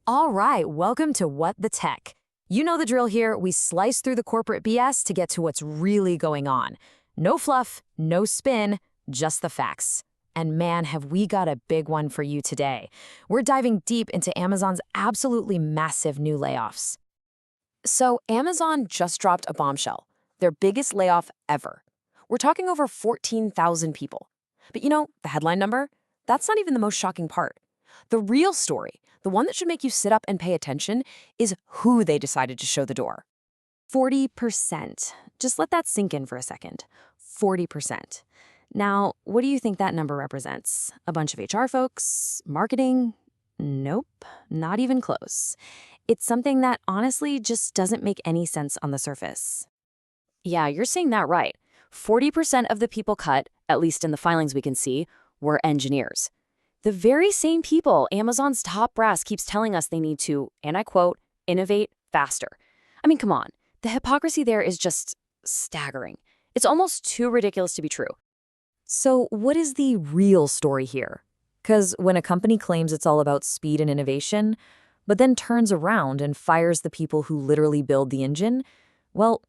All right, welcome to What the Tech. You know the drill here. We slice through the corporate BS to get to what's really going on. No fluff, no spin, just the facts. And man, have we got a big one for you today. We're diving deep into Amazon's absolutely massive new layoffs. So Amazon just dropped a bombshell, their biggest layoff ever. We're talking over 14,000 people. But the headline number? That's not even the most shocking part. The real story, the one that should make you sit up and pay attention, is who they decided to show the door. 40%. Just let that sink in for a second. 40%. Now, what do you think that number represents? A bunch of HR folks? Marketing? Nope, not even close. It's something that honestly just doesn't make any sense on the surface. Yeah, you're saying that right. 40% of the people cut, at least in the filings we can see, were engineers. The very same people Amazon's top brass keeps telling us they need to, and I quote, innovate faster. I mean, come on. The hypocrisy there is just staggering. It's almost too ridiculous to be true. So what is the real story here? Because when a company claims it's all about speed and innovation, but then turns around and fires the people who literally build the engine, well,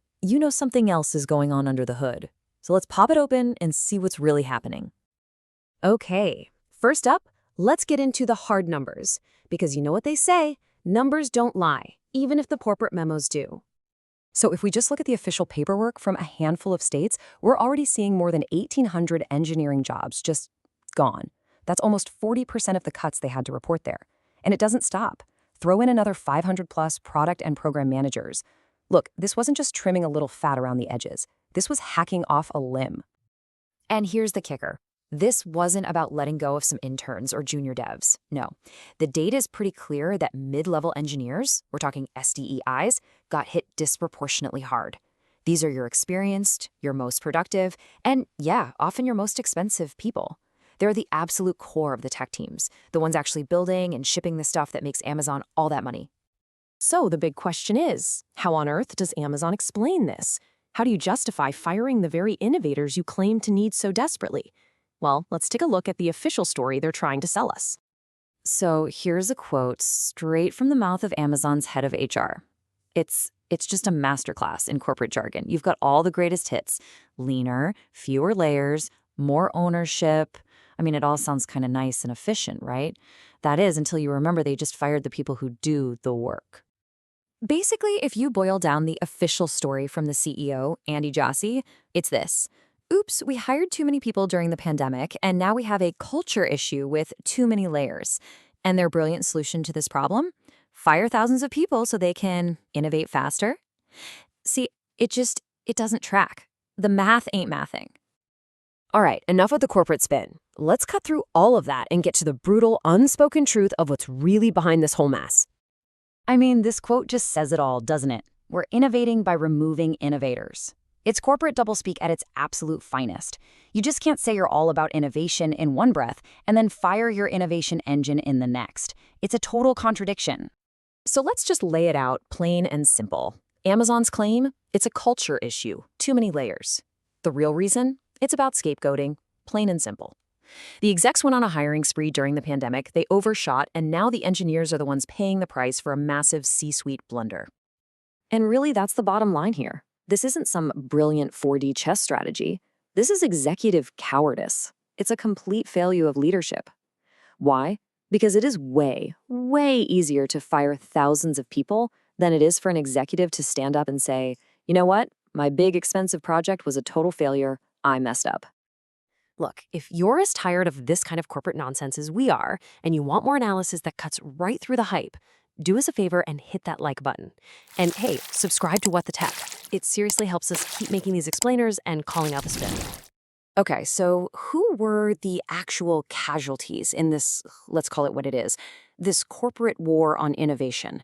something else is going on under the hood. So let's pop it open and see what's really happening. Okay. First up, let's get into the hard numbers, because you know what they say, numbers don't lie, even if the corporate memos do. So if we just look at the official paperwork from a handful of states, we're already seeing more than 1,800 engineering jobs just gone. That's almost 40% of the cuts they had to report there. And it doesn't stop. Throw in another 500+ product and program managers. Look, this wasn't just trimming a little fat around the edges. This was hacking off a limb. And here's the kicker. This wasn't about letting go of some interns or junior devs. No, the data is pretty clear that mid-level engineers, we're talking SDEIs, got hit disproportionately hard. These are your experienced, your most productive, and yeah, often your most expensive people. They're the absolute core of the tech teams, the ones actually building and shipping the stuff that makes Amazon all that money. So the big question is, how on earth does Amazon explain this? How do you justify firing the very innovators you claim to need so desperately? Well, let's take a look at the official story they're trying to sell us. So here's a quote straight from the mouth of Amazon's head of HR. It's just a masterclass in corporate jargon. You've got all the greatest hits. Leaner, fewer layers, more ownership. I mean, it all sounds kind of nice and efficient, right? That is, until you remember they just fired the people who do the work. Basically, if you boil down the official story from the CEO, Andy Jassy, it's this. Oops, we hired too many people during the pandemic, and now we have a culture issue with too many layers. And their brilliant solution to this problem? Fire thousands of people so they can innovate faster? See, it doesn't track. The math ain't mathing. All right, enough of the corporate spin. Let's cut through all of that and get to the brutal, unspoken truth of what's really behind this whole mess. I mean, this quote just says it all, doesn't it? We're innovating by removing innovators. It's corporate doublespeak at its absolute finest. You just can't say you're all about innovation in one breath and then fire your innovation engine in the next. It's a total contradiction. So let's just lay it out plain and simple. Amazon's claim? It's a culture issue, too many layers. The real reason? It's about scapegoating, plain and simple. The execs went on a hiring spree during the pandemic, they overshot, and now the engineers are the ones paying the price for a massive C-suite blunder. And really, that's the bottom line here. This isn't some brilliant 4D chess strategy. This is executive cowardice. It's a complete failure of leadership. Why? Because it is way, way easier to fire thousands of people than it is for an executive to stand up and say, you know what? My big expensive project was a total failure. I messed up. Look, if you're as tired of this kind of corporate nonsense as we are, and you want more analysis that cuts right through the hype, do us a favor and hit that like button. And hey, subscribe to What the Tech. It seriously helps us keep making these explainers and calling out the spin. Okay, so who were the actual casualties in this, let's call it what it is, this corporate war on innovation?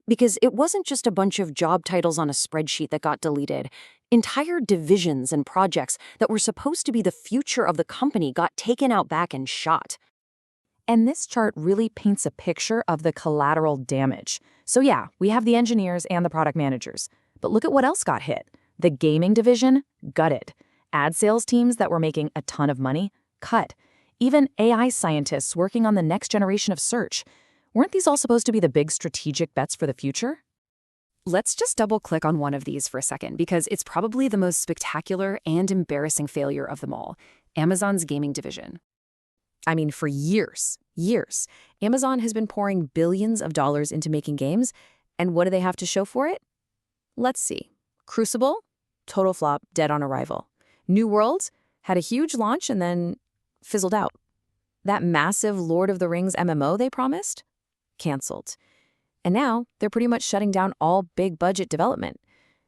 Because it wasn't just a bunch of job titles on a spreadsheet that got deleted. Entire divisions and projects that were supposed to be the future of the company got taken out back and shot. And this chart really paints a picture of the collateral damage. So yeah, we have the engineers and the product managers. But look at what else got hit. The gaming division, gutted. Ad sales teams that were making a ton of money, cut. Even AI scientists working on the next generation of search. Weren't these all supposed to be the big strategic bets for the future? Let's just double-click on one of these for a second, because it's probably the most spectacular and embarrassing failure of them all: Amazon's gaming division. I mean, for years, Amazon has been pouring billions of dollars into making games, and what do they have to show for it? Let's see. Crucible, total flop, dead on arrival. New World had a huge launch and then fizzled out. That massive Lord of the Rings MMO they promised? Canceled. And now they're pretty much shutting down all big budget development.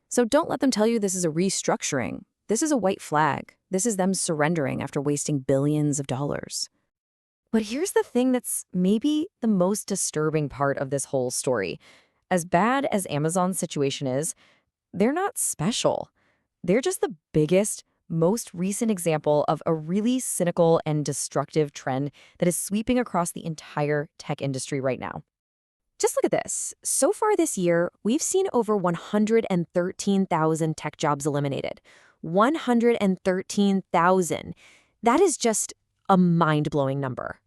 So don't let them tell you this is a restructuring. This is a white flag. This is them surrendering after wasting billions of dollars. But here's the thing that's maybe the most disturbing part of this whole story. As bad as Amazon's situation is, they're not special. They're just the biggest, most recent example of a really cynical and destructive trend that is sweeping across the entire tech industry right now. Just look at this. So far this year, we've seen over 113,000 tech jobs eliminated. 113,000. That is just a mind-blowing number.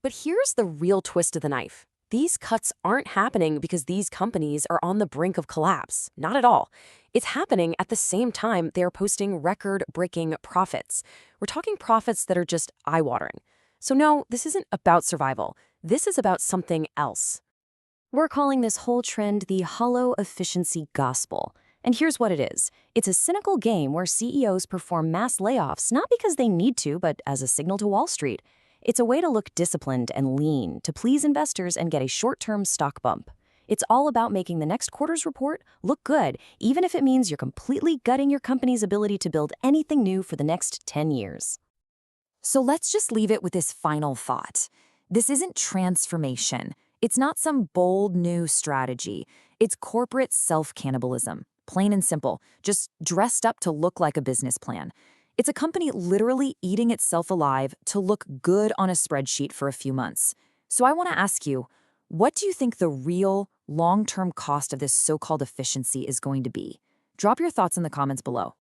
But here's the real twist of the knife. These cuts aren't happening because these companies are on the brink of collapse. Not at all. It's happening at the same time they are posting record-breaking profits. We're talking profits that are just eye-watering. So no, this isn't about survival. This is about something else. We're calling this whole trend the hollow efficiency gospel. And here's what it is. It's a cynical game where CEOs perform mass layoffs not because they need to, but as a signal to Wall Street. It's a way to look disciplined and lean, to please investors and get a short-term stock bump. It's all about making the next quarter's report look good, even if it means you're completely gutting your company's ability to build anything new for the next 10 years. So let's just leave it with this final thought. This isn't transformation. It's not some bold new strategy. It's corporate self-cannibalism, plain and simple, just dressed up to look like a business plan. It's a company literally eating itself alive to look good on a spreadsheet for a few months. So I want to ask you, what do you think the real long-term cost of this so-called efficiency is going to be? Drop your thoughts in the comments below.